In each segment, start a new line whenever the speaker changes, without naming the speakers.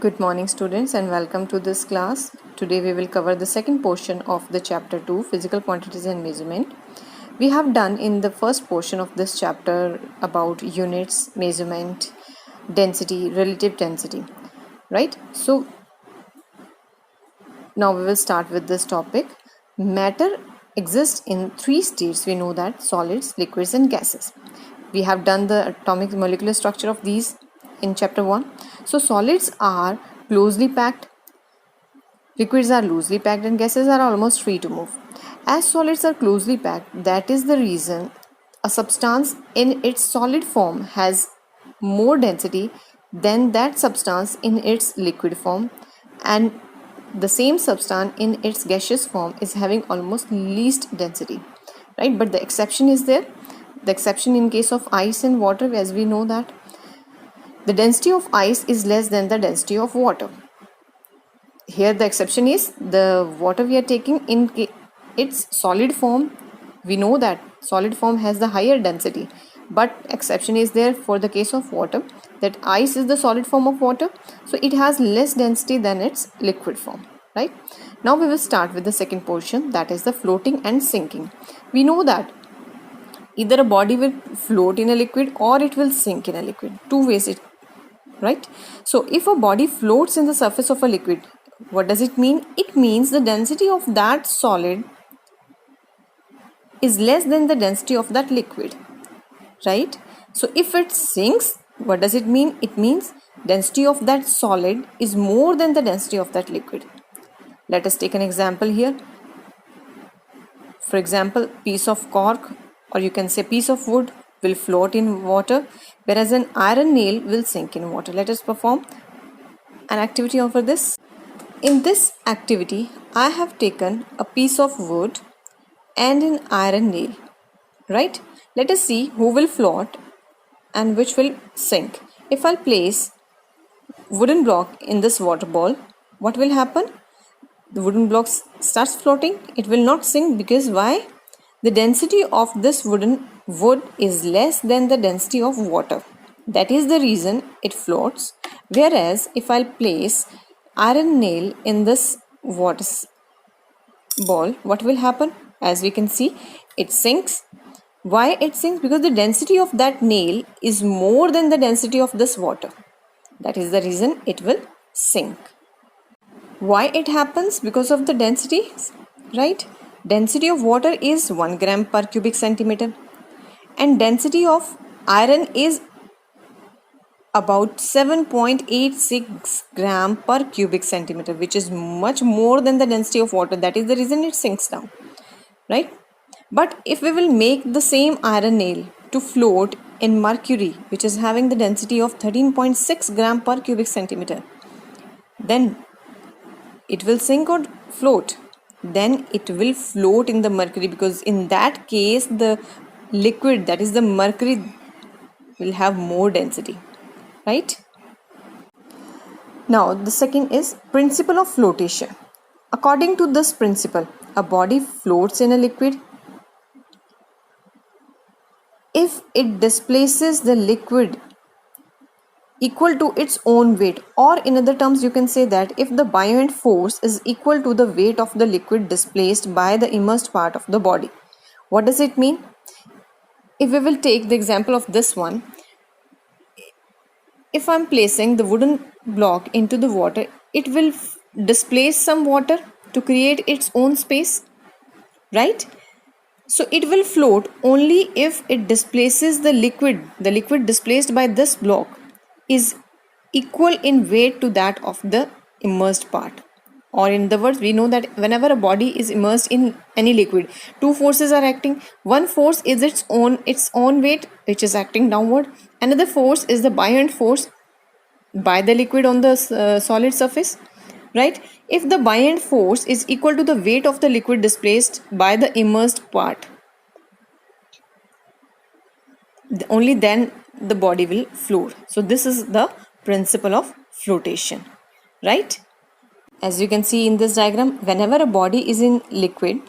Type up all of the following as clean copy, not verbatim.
Good morning students and welcome to this class. Today we will cover the second portion of the chapter 2 physical quantities and measurement. We have done in the first portion of this chapter about units, measurement, density, relative density, right? So now we will start with this topic. Matter exists in three states. We know that: solids, liquids and gases. We have done the atomic molecular structure of these in chapter 1. So solids are closely packed, liquids are loosely packed and gases are almost free to move. As solids are closely packed, that is the reason a substance in its solid form has more density than that substance in its liquid form, and the same substance in its gaseous form is having almost least density, right? But the exception is there. The exception in case of ice and water, as we know that the density of ice is less than the density of water. Here the exception is the water we are taking in its solid form. We know that solid form has the higher density, but exception is there for the case of water, that ice is the solid form of water, so it has less density than its liquid form, right? Now we will start with the second portion, that is the floating and sinking. We know that either a body will float in a liquid or it will sink in a liquid. Two ways it, right? So if a body floats in the surface of a liquid, what does it mean? It means the density of that solid is less than the density of that liquid, right? So if it sinks, what does it mean? It means density of that solid is more than the density of that liquid. Let us take an example here. For example, piece of cork, or you can say piece of wood, will float in water, whereas an iron nail will sink in water. Let us perform an activity over this. In this activity, I have taken a piece of wood and an iron nail, right? Let us see who will float and which will sink. If I place wooden block in this water ball, what will happen? The wooden block starts floating. It will not sink, because why? The density of this wood is less than the density of water. That is the reason it floats. Whereas if I'll place iron nail in this water ball, what will happen? As we can see, it sinks. Why it sinks? Because the density of that nail is more than the density of this water. That is the reason it will sink. Why it happens? Because of the density, right? Density of water is 1 gram per cubic centimeter, and density of iron is about 7.86 gram per cubic centimeter, which is much more than the density of water. That is the reason it sinks down, right? But if we will make the same iron nail to float in mercury, which is having the density of 13.6 gram per cubic centimeter, then it will sink or float? Then it will float in the mercury, because in that case the liquid, that is the mercury, will have more density, right? Now the second is principle of flotation. According to this principle, a body floats in a liquid if it displaces the liquid equal to its own weight, or in other terms you can say that if the buoyant force is equal to the weight of the liquid displaced by the immersed part of the body. What does it mean? If we will take the example of this one, if I'm placing the wooden block into the water, it will displace some water to create its own space, right? So it will float only if it displaces the liquid. The liquid displaced by this block is equal in weight to that of the immersed part. Or in other words, we know that whenever a body is immersed in any liquid, two forces are acting. One force is its own weight, which is acting downward. Another force is the buoyant force by the liquid on the solid surface, right? If the buoyant force is equal to the weight of the liquid displaced by the immersed part, only then the body will float. So this is the principle of flotation, right? As you can see in this diagram, whenever a body is in liquid,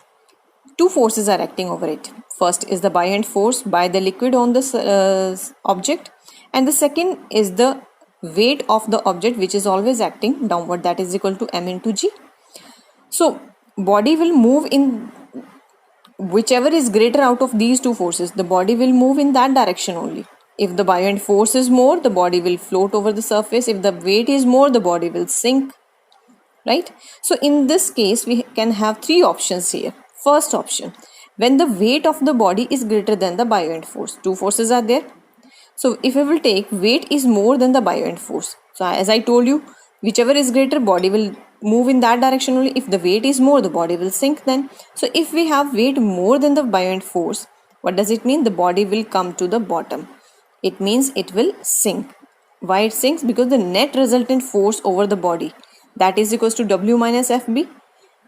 two forces are acting over it. First is the buoyant force by the liquid on the object, and the second is the weight of the object which is always acting downward, that is equal to m into g. So body will move in whichever is greater out of these two forces, the body will move in that direction only. If the buoyant force is more, the body will float over the surface. If the weight is more, the body will sink, right? So in this case, we can have three options here. First option, when the weight of the body is greater than the buoyant force. Two forces are there. So if we will take weight is more than the buoyant force. So as I told you, whichever is greater, body will move in that direction only. If the weight is more, the body will sink then. So if we have weight more than the buoyant force, what does it mean? The body will come to the bottom. It means it will sink. Why it sinks? Because the net resultant force over the body, that is equals to W minus FB,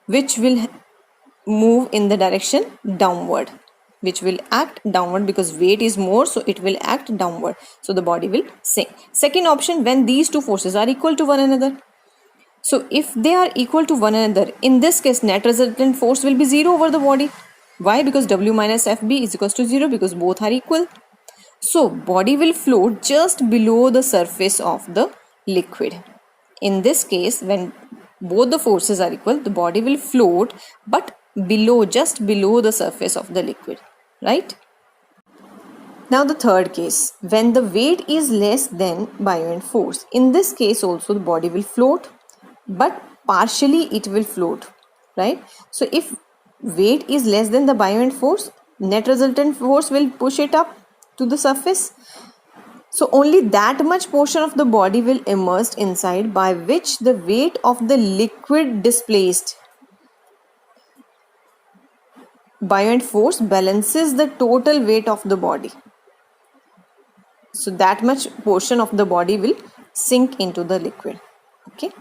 which will move in the direction downward, which will act downward because weight is more, so it will act downward. So the body will sink. Second option, when these two forces are equal to one another. So if they are equal to one another, in this case, net resultant force will be 0 over the body. Why? Because W minus FB is equals to 0 because both are equal. So body will float just below the surface of the liquid. In this case, when both the forces are equal, the body will float but below, just below the surface of the liquid, right? Now the third case, when the weight is less than buoyant force. In this case also the body will float, but partially it will float, right? So if weight is less than the buoyant force, net resultant force will push it up to the surface. So only that much portion of the body will immerse inside, by which the weight of the liquid displaced buoyant force balances the total weight of the body. So that much portion of the body will sink into the liquid. Okay.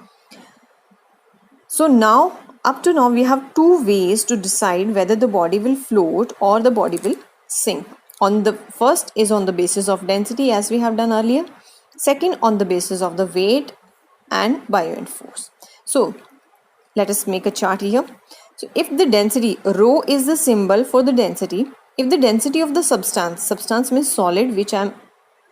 So now, up to now, we have two ways to decide whether the body will float or the body will sink. On the first is on the basis of density, as we have done earlier. Second, on the basis of the weight and buoyant force. So let us make a chart here. So if the density, rho is the symbol for the density. If the density of the substance means solid, which I am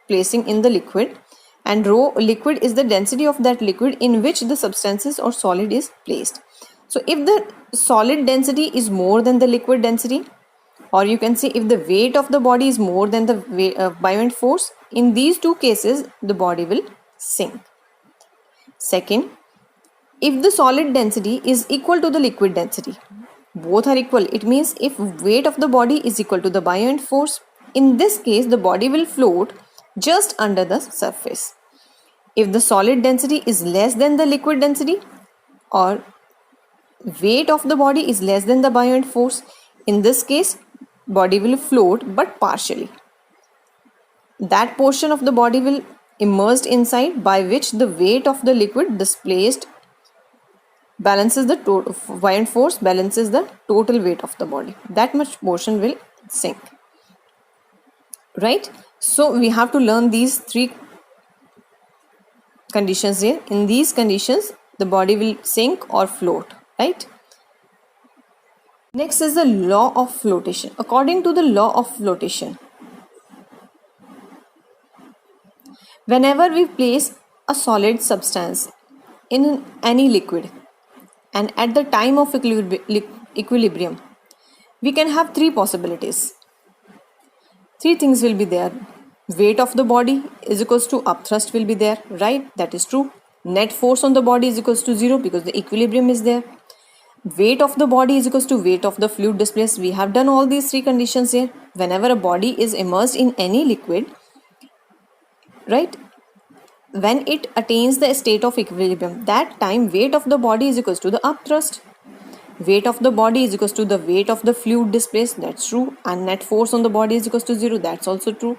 placing in the liquid, and rho, liquid, is the density of that liquid in which the substances or solid is placed. So if the solid density is more than the liquid density, or you can say if the weight of the body is more than the buoyant force, in these two cases the body will sink. Second, if the solid density is equal to the liquid density, both are equal, it means if weight of the body is equal to the buoyant force, in this case the body will float just under the surface. If the solid density is less than the liquid density, or weight of the body is less than the buoyant force, in this case body will float but partially. That portion of the body will immersed inside, by which the weight of the liquid displaced balances the buoyant force, balances the total weight of the body. That much portion will sink, right? So we have to learn these three conditions here. In these conditions, the body will sink or float, right? Next is the law of flotation. According to the law of flotation, whenever we place a solid substance in any liquid, and at the time of equilibrium, we can have three possibilities. Three things will be there. Weight of the body is equals to upthrust will be there, right? That is true. Net force on the body is equals to 0 because the equilibrium is there. Weight of the body is equals to weight of the fluid displaced. We have done all these three conditions here. Whenever a body is immersed in any liquid, right, when it attains the state of equilibrium, that time weight of the body is equals to the upthrust. Weight of the body is equals to the weight of the fluid displaced. That's true. And net force on the body is equals to 0. That's also true.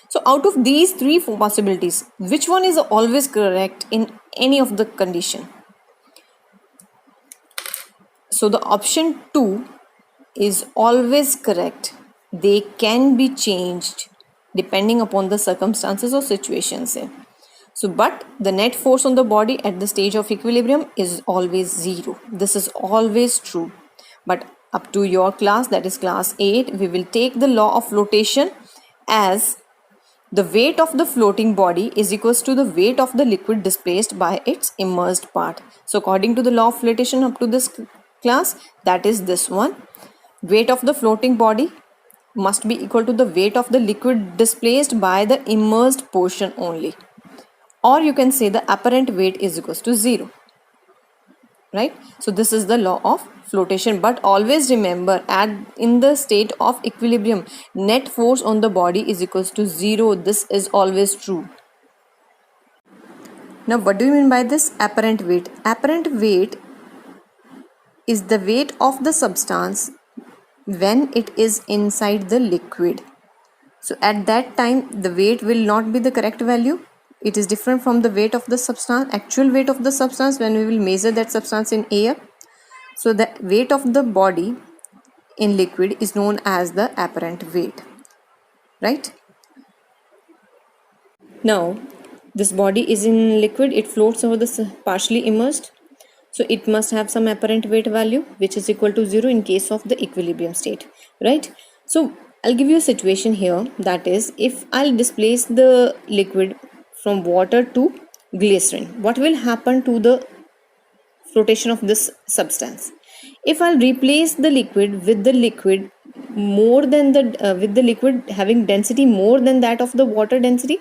So out of these three possibilities, which one is always correct in any of the condition? So the option 2 is always correct. They can be changed depending upon the circumstances or situations here. So but the net force on the body at the stage of equilibrium is always 0. This is always true. But up to your class, that is class 8, we will take the law of flotation as The weight of the floating body is equals to the weight of the liquid displaced by its immersed part. So according to the law of flotation up to this class, that is this one. Weight of the floating body must be equal to the weight of the liquid displaced by the immersed portion only. Or you can say the apparent weight is equals to 0. Right? So this is the law of flotation, but always remember in the state of equilibrium, net force on the body is equals to 0. This is always true. Now what do you mean by this apparent weight? Apparent weight is the weight of the substance when it is inside the liquid. So at that time the weight will not be the correct value. It is different from the weight of the substance, actual weight of the substance when we will measure that substance in air. So the weight of the body in liquid is known as the apparent weight, right? Now this body is in liquid, it floats over the partially immersed. So it must have some apparent weight value which is equal to 0 in case of the equilibrium state, right? So I'll give you a situation here, that is if I'll displace the liquid from water to glycerin, what will happen to the flotation of this substance? If I'll replace the liquid with the liquid more than the with the liquid having density more than that of the water density,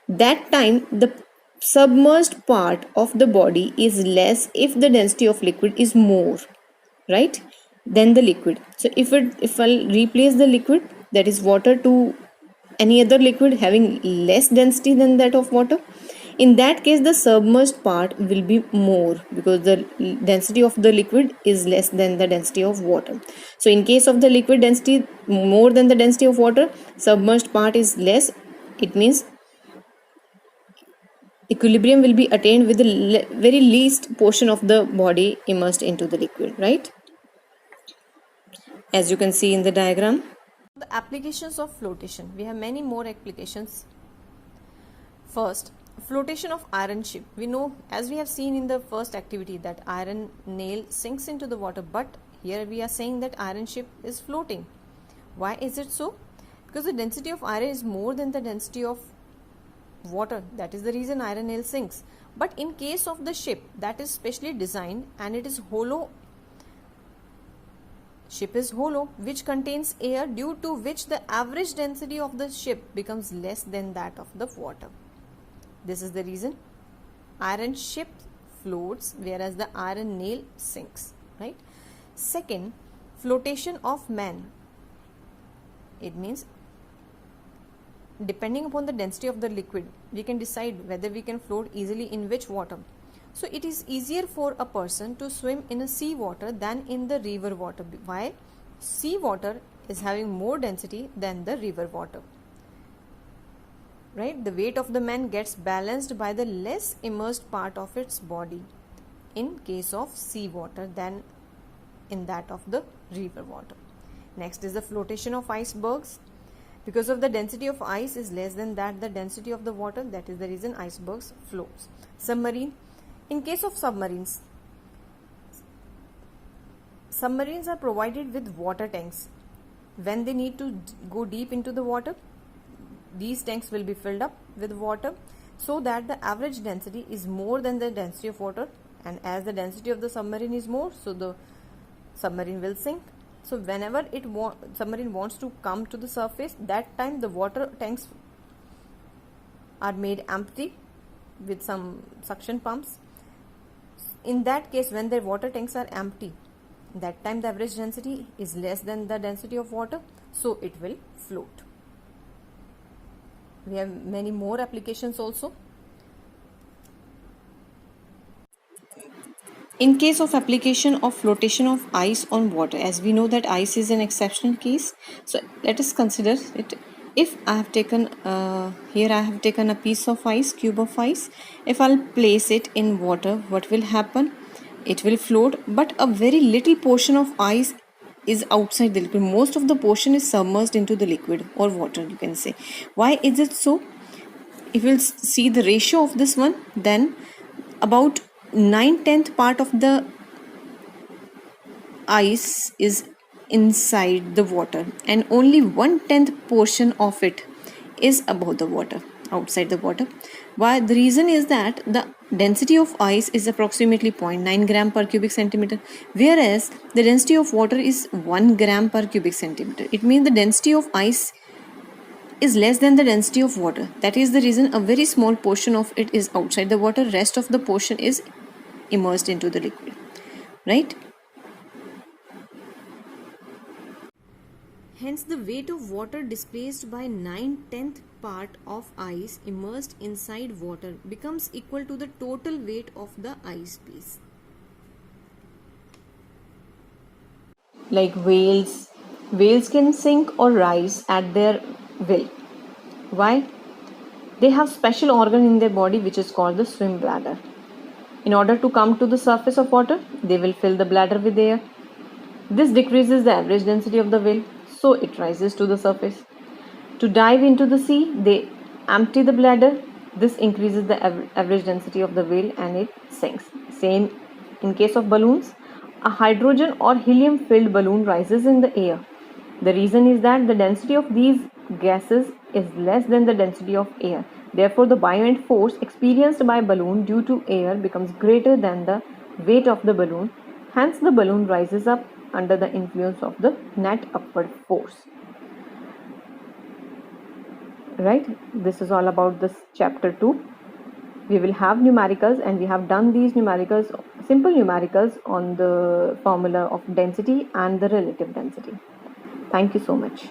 that time the submerged part of the body is less if the density of liquid is more, right, than the liquid. So if I'll replace the liquid, that is water, to any other liquid having less density than that of water, in that case the submerged part will be more because the density of the liquid is less than the density of water. So in case of the liquid density more than the density of water, submerged part is less, it means equilibrium will be attained with the very least portion of the body immersed into the liquid, right? As you can see in the diagram. The applications of flotation, we have many more applications. First, flotation of iron ship. We know, as we have seen in the first activity, that iron nail sinks into the water, but here we are saying that iron ship is floating. Why is it so? Because the density of iron is more than the density of water. That is the reason iron nail sinks. But in case of the ship that is specially designed and it is hollow, ship is hollow, which contains air, due to which the average density of the ship becomes less than that of the water. This is the reason iron ship floats whereas the iron nail sinks, right? Second, flotation of man. It means depending upon the density of the liquid, we can decide whether we can float easily in which water. So it is easier for a person to swim in a sea water than in the river water. Why? Sea water is having more density than the river water, right? The weight of the man gets balanced by the less immersed part of its body in case of sea water than in that of the river water. Next is the flotation of icebergs. Because of the density of ice is less than that the density of the water, that is the reason icebergs floats. Submarine. In case of submarines, submarines are provided with water tanks. When they need to go deep into the water, these tanks will be filled up with water so that the average density is more than the density of water, and as the density of the submarine is more, so the submarine will sink. So whenever submarine wants to come to the surface, that time the water tanks are made empty with some suction pumps. In that case, when the water tanks are empty, that time the average density is less than the density of water, so it will float. We have many more applications also. In case of application of flotation of ice on water, as we know that ice is an exceptional case, so let us consider it. If I have taken here I have taken a piece of ice, cube of ice. If I'll place it in water, what will happen? It will float, but a very little portion of ice is outside the liquid. Most of the portion is submerged into the liquid or water, you can say. Why is it so? If we'll see the ratio of this one, then about 9/10 part of the ice is inside the water and only 1/10 portion of it is above the water, outside the water. Why? The reason is that the density of ice is approximately 0.9 gram per cubic centimeter, whereas the density of water is 1 gram per cubic centimeter. It means the density of ice is less than the density of water. That is the reason a very small portion of it is outside the water, rest of the portion is immersed into the liquid, right? Hence, the weight of water displaced by 9/10th part of ice immersed inside water becomes equal to the total weight of the ice piece. Like whales, whales can sink or rise at their will. Why? They have special organ in their body which is called the swim bladder. In order to come to the surface of water, they will fill the bladder with air. This decreases the average density of the whale, so it rises to the surface. To dive into the sea, they empty the bladder. This increases the average density of the whale and it sinks. Same in case of balloons. A hydrogen or helium filled balloon rises in the air. The reason is that the density of these gases is less than the density of air. Therefore, the buoyant force experienced by balloon due to air becomes greater than the weight of the balloon. Hence, the balloon rises up under the influence of the net upward force. Right? This is all about this chapter 2. We will have numericals, and we have done these numericals, simple numericals, on the formula of density and the relative density. Thank you so much.